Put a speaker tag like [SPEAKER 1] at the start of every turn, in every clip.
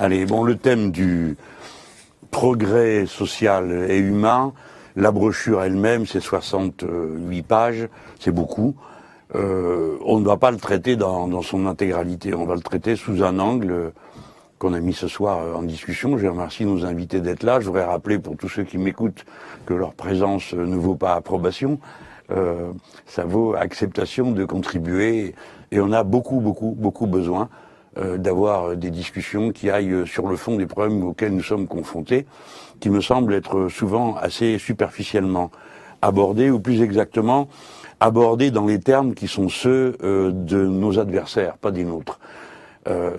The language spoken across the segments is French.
[SPEAKER 1] Allez, bon, le thème du progrès social et humain, la brochure elle-même, c'est 68 pages, c'est beaucoup. On ne va pas le traiter dans son intégralité, on va le traiter sous un angle qu'on a mis ce soir en discussion. Je remercie nos invités d'être là. Je voudrais rappeler pour tous ceux qui m'écoutent que leur présence ne vaut pas approbation, ça vaut acceptation de contribuer, et on a beaucoup besoin d'avoir des discussions qui aillent sur le fond des problèmes auxquels nous sommes confrontés, qui me semblent être souvent assez superficiellement abordés, ou plus exactement abordés dans les termes qui sont ceux de nos adversaires, pas des nôtres.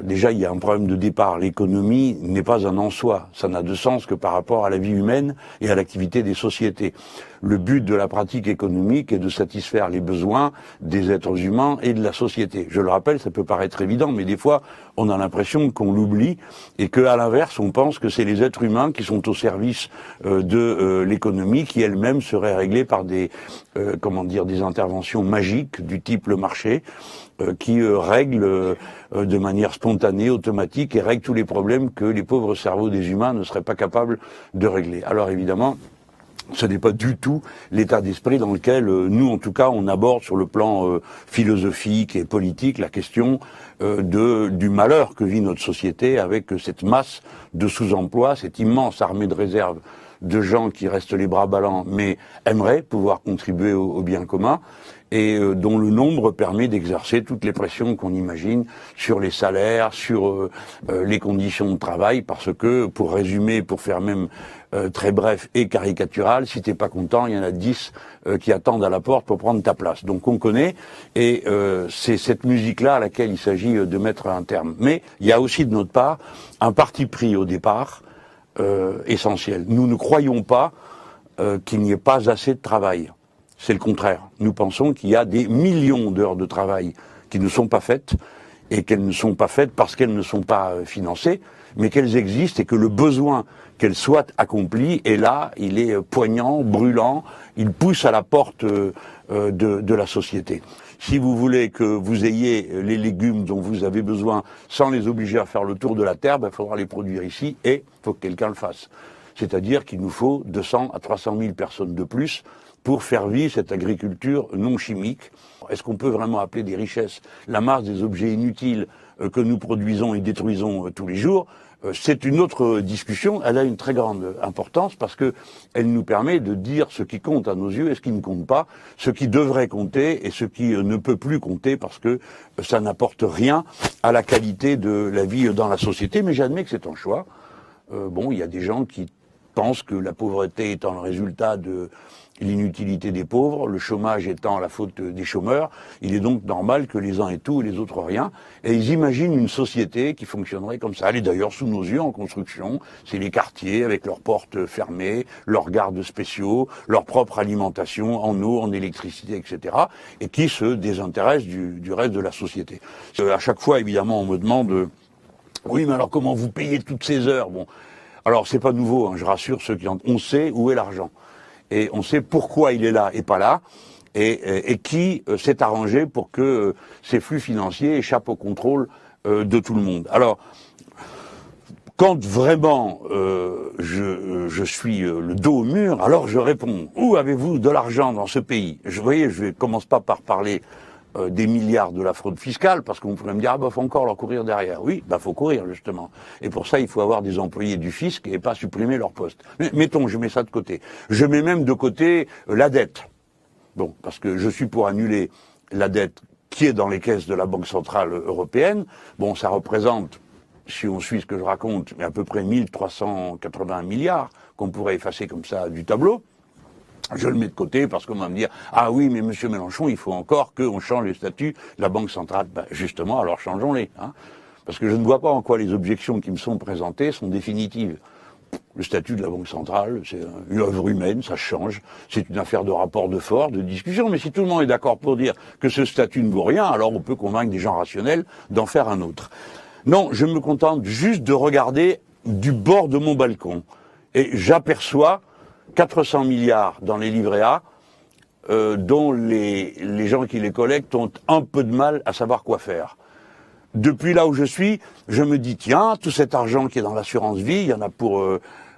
[SPEAKER 1] Déjà, il y a un problème de départ. L'économie n'est pas un en soi. Ça n'a de sens que par rapport à la vie humaine et à l'activité des sociétés. Le but de la pratique économique est de satisfaire les besoins des êtres humains et de la société. Je le rappelle, ça peut paraître évident, mais des fois, on a l'impression qu'on l'oublie et qu'à l'inverse, on pense que c'est les êtres humains qui sont au service de l'économie, qui elle-même serait réglée par des interventions magiques du type le marché, qui règle de manière spontanée, automatique, et règle tous les problèmes que les pauvres cerveaux des humains ne seraient pas capables de régler. Alors évidemment, ce n'est pas du tout l'état d'esprit dans lequel nous, en tout cas, on aborde sur le plan philosophique et politique la question du malheur que vit notre société avec cette masse de sous-emploi, cette immense armée de réserve de gens qui restent les bras ballants mais aimeraient pouvoir contribuer au bien commun, et dont le nombre permet d'exercer toutes les pressions qu'on imagine sur les salaires, sur les conditions de travail, parce que, pour résumer, pour faire même très bref et caricatural, si t'es pas content, il y en a 10 qui attendent à la porte pour prendre ta place. Donc on connaît, et c'est cette musique-là à laquelle il s'agit de mettre un terme. Mais il y a aussi de notre part un parti pris au départ essentiel. Nous ne croyons pas qu'il n'y ait pas assez de travail. C'est le contraire. Nous pensons qu'il y a des millions d'heures de travail qui ne sont pas faites, et qu'elles ne sont pas faites parce qu'elles ne sont pas financées, mais qu'elles existent et que le besoin qu'elles soient accomplies est là, il est poignant, brûlant, il pousse à la porte de la société. Si vous voulez que vous ayez les légumes dont vous avez besoin sans les obliger à faire le tour de la terre, il faudra les produire ici, et il faut que quelqu'un le fasse. C'est-à-dire qu'il nous faut 200 à 300 000 personnes de plus pour faire vivre cette agriculture non chimique. Est-ce qu'on peut vraiment appeler des richesses la masse des objets inutiles que nous produisons et détruisons tous les jours? C'est une autre discussion. Elle a une très grande importance parce que elle nous permet de dire ce qui compte à nos yeux et ce qui ne compte pas, ce qui devrait compter et ce qui ne peut plus compter, parce que ça n'apporte rien à la qualité de la vie dans la société. Mais j'admets que c'est un choix. Il y a des gens qui pensent que la pauvreté étant le résultat de l'inutilité des pauvres, le chômage étant la faute des chômeurs, il est donc normal que les uns aient tout et les autres rien. Et ils imaginent une société qui fonctionnerait comme ça. Elle est d'ailleurs sous nos yeux en construction. C'est les quartiers avec leurs portes fermées, leurs gardes spéciaux, leur propre alimentation en eau, en électricité, etc. et qui se désintéressent du reste de la société. À chaque fois, évidemment, on me demande oui, mais alors comment vous payez toutes ces heures? Bon, alors c'est pas nouveau, hein, je rassure ceux qui en... On sait où est l'argent. Et on sait pourquoi il est là et pas là, et qui s'est arrangé pour que ces flux financiers échappent au contrôle de tout le monde. Alors, quand vraiment je suis le dos au mur, alors je réponds, où avez-vous de l'argent dans ce pays? Vous voyez, je ne commence pas par parler des milliards de la fraude fiscale, parce qu'on pourrait me dire, faut encore leur courir derrière. Oui, faut courir, justement. Et pour ça, il faut avoir des employés du fisc et pas supprimer leur poste. Mais mettons, je mets ça de côté. Je mets même de côté la dette. Bon, parce que je suis pour annuler la dette qui est dans les caisses de la Banque Centrale Européenne. Bon, ça représente, si on suit ce que je raconte, à peu près 1380 milliards qu'on pourrait effacer comme ça du tableau. Je le mets de côté parce qu'on va me dire « Ah oui, mais monsieur Mélenchon, il faut encore qu'on change les statuts de la Banque centrale. » Justement, alors changeons-les. Hein, parce que je ne vois pas en quoi les objections qui me sont présentées sont définitives. Le statut de la Banque centrale, c'est une œuvre humaine, ça change. C'est une affaire de rapport de force, de discussion. Mais si tout le monde est d'accord pour dire que ce statut ne vaut rien, alors on peut convaincre des gens rationnels d'en faire un autre. Non, je me contente juste de regarder du bord de mon balcon. Et j'aperçois 400 milliards dans les livrets A, dont les gens qui les collectent ont un peu de mal à savoir quoi faire. depuis là où je suis, je me dis, tiens, tout cet argent qui est dans l'assurance vie, il y en a pour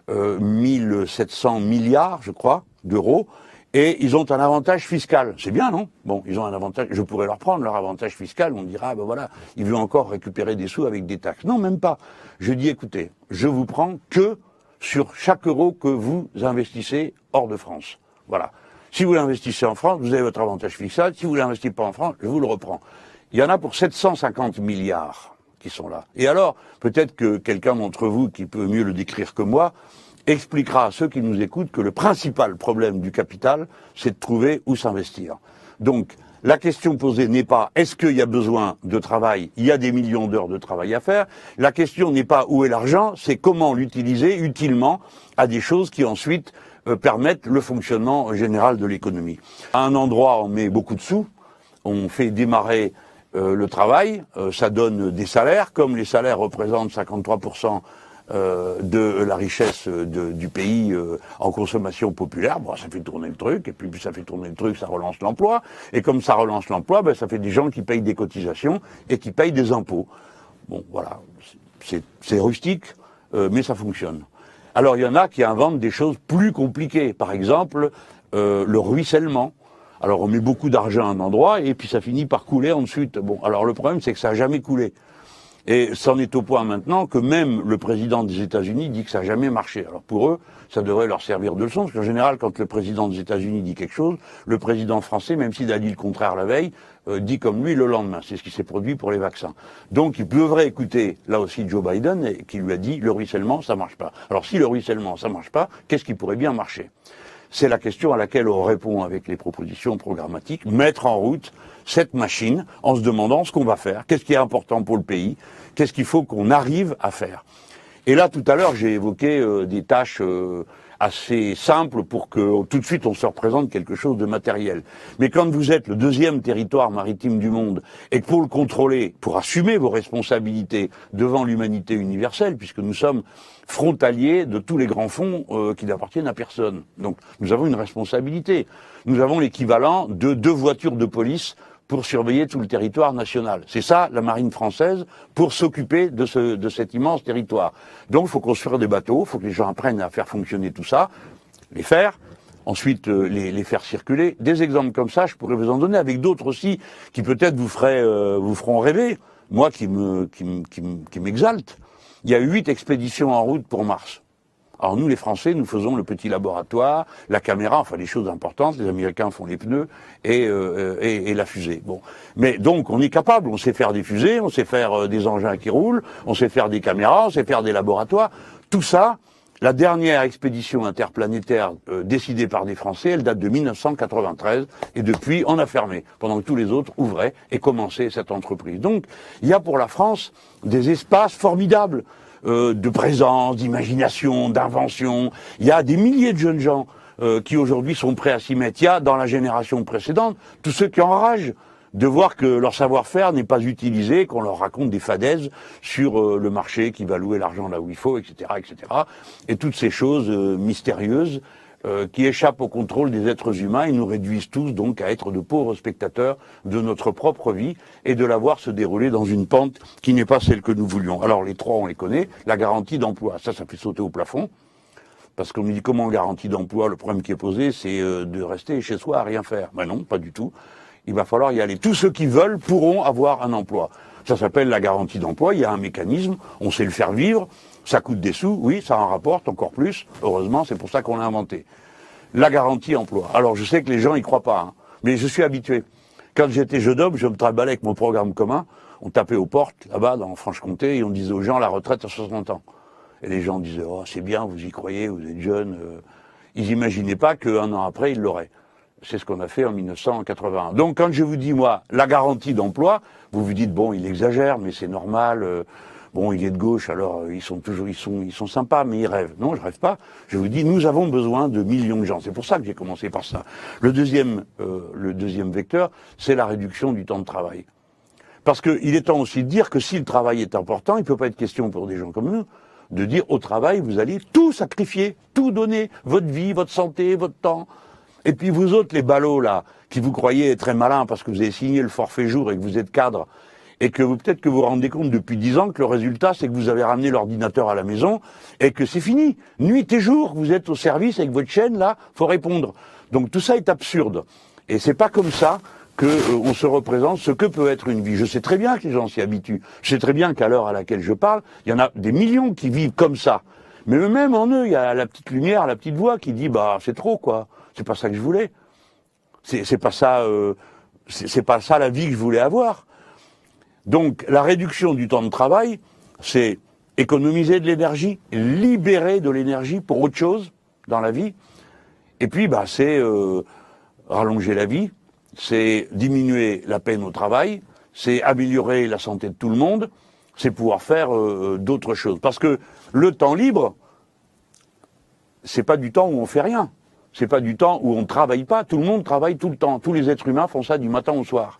[SPEAKER 1] 1700 milliards, je crois, d'euros, et ils ont un avantage fiscal. C'est bien, non? Bon, ils ont un avantage, je pourrais leur prendre leur avantage fiscal, on dira, ah ben voilà, il veut encore récupérer des sous avec des taxes. Non, même pas. Je dis, écoutez, je vous prends que sur chaque euro que vous investissez hors de France. Voilà. Si vous l'investissez en France, vous avez votre avantage fiscal. Si vous l'investissez pas en France, je vous le reprends. Il y en a pour 750 milliards qui sont là. Et alors, peut-être que quelqu'un d'entre vous, qui peut mieux le décrire que moi, expliquera à ceux qui nous écoutent que le principal problème du capital, c'est de trouver où s'investir. Donc, la question posée n'est pas est-ce qu'il y a besoin de travail, il y a des millions d'heures de travail à faire. La question n'est pas où est l'argent, c'est comment l'utiliser utilement à des choses qui ensuite permettent le fonctionnement général de l'économie. À un endroit, on met beaucoup de sous, on fait démarrer le travail, ça donne des salaires, comme les salaires représentent 53% de la richesse du pays en consommation populaire, bon, ça fait tourner le truc, et puis ça fait tourner le truc, ça relance l'emploi, et comme ça relance l'emploi, ben, ça fait des gens qui payent des cotisations et qui payent des impôts. Bon, voilà, c'est rustique, mais ça fonctionne. Alors il y en a qui inventent des choses plus compliquées, par exemple le ruissellement. Alors on met beaucoup d'argent à un endroit et puis ça finit par couler ensuite. Bon, alors le problème c'est que ça n'a jamais coulé. Et c'en est au point maintenant que même le président des États-Unis dit que ça n'a jamais marché. Alors pour eux, ça devrait leur servir de leçon, parce qu'en général, quand le président des États-Unis dit quelque chose, le président français, même s'il a dit le contraire la veille, dit comme lui le lendemain. C'est ce qui s'est produit pour les vaccins. Donc il devrait écouter, là aussi, Joe Biden, qui lui a dit le ruissellement, ça marche pas. Alors si le ruissellement, ça marche pas, qu'est-ce qui pourrait bien marcher ? C'est la question à laquelle on répond avec les propositions programmatiques, mettre en route cette machine en se demandant ce qu'on va faire, qu'est-ce qui est important pour le pays, qu'est-ce qu'il faut qu'on arrive à faire. Et là, tout à l'heure, j'ai évoqué des tâches assez simples pour que tout de suite on se représente quelque chose de matériel. Mais quand vous êtes le deuxième territoire maritime du monde et que pour le contrôler, pour assumer vos responsabilités devant l'humanité universelle, puisque nous sommes frontaliers de tous les grands fonds qui n'appartiennent à personne. Donc nous avons une responsabilité. Nous avons l'équivalent de 2 voitures de police pour surveiller tout le territoire national. C'est ça, la marine française, pour s'occuper de cet immense territoire. Donc il faut construire des bateaux, il faut que les gens apprennent à faire fonctionner tout ça, les faire, ensuite les faire circuler. Des exemples comme ça, je pourrais vous en donner, avec d'autres aussi, qui peut-être vous feront rêver, moi qui m'exalte. Il y a 8 expéditions en route pour Mars. Alors nous, les Français, nous faisons le petit laboratoire, la caméra, enfin les choses importantes. Les Américains font les pneus et la fusée. Bon, mais donc on est capable. On sait faire des fusées, on sait faire des engins qui roulent, on sait faire des caméras, on sait faire des laboratoires. Tout ça, la dernière expédition interplanétaire décidée par des Français, elle date de 1993 et depuis on a fermé, pendant que tous les autres ouvraient et commençaient cette entreprise. Donc il y a pour la France des espaces formidables. De présence, d'imagination, d'invention. Il y a des milliers de jeunes gens qui aujourd'hui sont prêts à s'y mettre. Il y a dans la génération précédente tous ceux qui enragent de voir que leur savoir-faire n'est pas utilisé, qu'on leur raconte des fadaises sur le marché qui va louer l'argent là où il faut, etc., etc. Et toutes ces choses mystérieuses qui échappent au contrôle des êtres humains et nous réduisent tous donc à être de pauvres spectateurs de notre propre vie et de la voir se dérouler dans une pente qui n'est pas celle que nous voulions. Alors les 3, on les connaît. La garantie d'emploi, ça fait sauter au plafond. Parce qu'on me dit comment garantie d'emploi, le problème qui est posé, c'est de rester chez soi à rien faire. Ben non, pas du tout. Il va falloir y aller. Tous ceux qui veulent pourront avoir un emploi. Ça s'appelle la garantie d'emploi, il y a un mécanisme, on sait le faire vivre, ça coûte des sous, oui, ça en rapporte encore plus, heureusement, c'est pour ça qu'on l'a inventé. La garantie emploi. Alors je sais que les gens y croient pas, hein, mais je suis habitué. Quand j'étais jeune homme, je me trimballais avec mon programme commun, on tapait aux portes, là-bas, dans Franche-Comté, et on disait aux gens la retraite à 60 ans. Et les gens disaient, oh c'est bien, vous y croyez, vous êtes jeunes. Ils n'imaginaient pas qu'un an après, ils l'auraient. C'est ce qu'on a fait en 1981. Donc quand je vous dis, moi, la garantie d'emploi, vous vous dites, bon, il exagère, mais c'est normal, bon, il est de gauche, alors ils sont sympas, mais ils rêvent. Non, je rêve pas. Je vous dis, nous avons besoin de millions de gens. C'est pour ça que j'ai commencé par ça. Le deuxième vecteur, c'est la réduction du temps de travail. Parce qu'il est temps aussi de dire que si le travail est important, il ne peut pas être question pour des gens comme nous de dire au travail, vous allez tout sacrifier, tout donner, votre vie, votre santé, votre temps. Et puis vous autres, les ballots là, qui vous croyez très malins parce que vous avez signé le forfait jour et que vous êtes cadre et que peut-être que vous vous rendez compte depuis 10 ans que le résultat, c'est que vous avez ramené l'ordinateur à la maison et que c'est fini. Nuit et jour, vous êtes au service avec votre chaîne, là, faut répondre. Donc tout ça est absurde. Et c'est pas comme ça qu'on se représente ce que peut être une vie. Je sais très bien que les gens s'y habituent. Je sais très bien qu'à l'heure à laquelle je parle, il y en a des millions qui vivent comme ça. Mais eux-mêmes, en eux, il y a la petite lumière, la petite voix qui dit, bah, c'est trop, quoi. C'est pas ça que je voulais. C'est pas ça, c'est pas ça la vie que je voulais avoir. Donc, la réduction du temps de travail, c'est économiser de l'énergie, libérer de l'énergie pour autre chose dans la vie. Et puis, bah, c'est rallonger la vie, c'est diminuer la peine au travail, c'est améliorer la santé de tout le monde, c'est pouvoir faire d'autres choses. Parce que le temps libre, c'est pas du temps où on fait rien. C'est pas du temps où on ne travaille pas. Tout le monde travaille tout le temps. Tous les êtres humains font ça du matin au soir.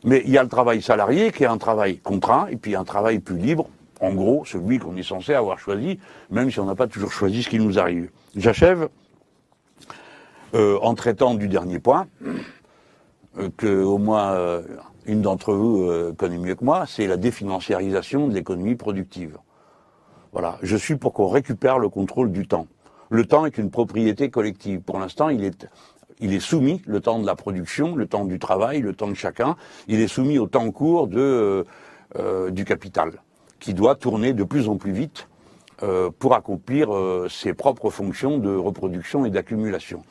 [SPEAKER 1] Mais il y a le travail salarié qui est un travail contraint, et puis un travail plus libre, en gros, celui qu'on est censé avoir choisi, même si on n'a pas toujours choisi ce qui nous arrive. J'achève en traitant du dernier point, que au moins une d'entre vous connaît mieux que moi, c'est la définanciarisation de l'économie productive. Voilà, je suis pour qu'on récupère le contrôle du temps. Le temps est une propriété collective. Pour l'instant, il est soumis, le temps de la production, le temps du travail, le temps de chacun, il est soumis au temps court du capital, qui doit tourner de plus en plus vite pour accomplir ses propres fonctions de reproduction et d'accumulation.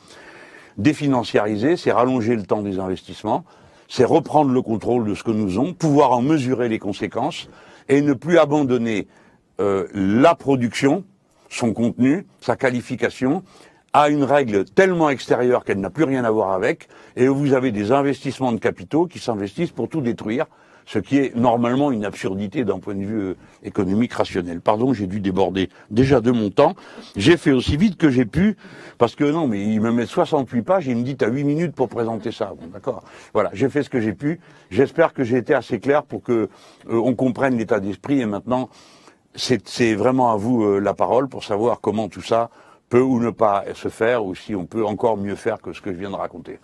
[SPEAKER 1] Définanciariser, c'est rallonger le temps des investissements, c'est reprendre le contrôle de ce que nous avons, pouvoir en mesurer les conséquences et ne plus abandonner la production, son contenu, sa qualification, à une règle tellement extérieure qu'elle n'a plus rien à voir avec, et où vous avez des investissements de capitaux qui s'investissent pour tout détruire, ce qui est normalement une absurdité d'un point de vue économique rationnel. Pardon, j'ai dû déborder déjà de mon temps. J'ai fait aussi vite que j'ai pu, parce que non, mais il me met 68 pages et il me dit t'as 8 minutes pour présenter ça. Bon, d'accord. Voilà, j'ai fait ce que j'ai pu. J'espère que j'ai été assez clair pour que on comprenne l'état d'esprit, et maintenant, c'est vraiment à vous la parole pour savoir comment tout ça peut ou ne pas se faire, ou si on peut encore mieux faire que ce que je viens de raconter.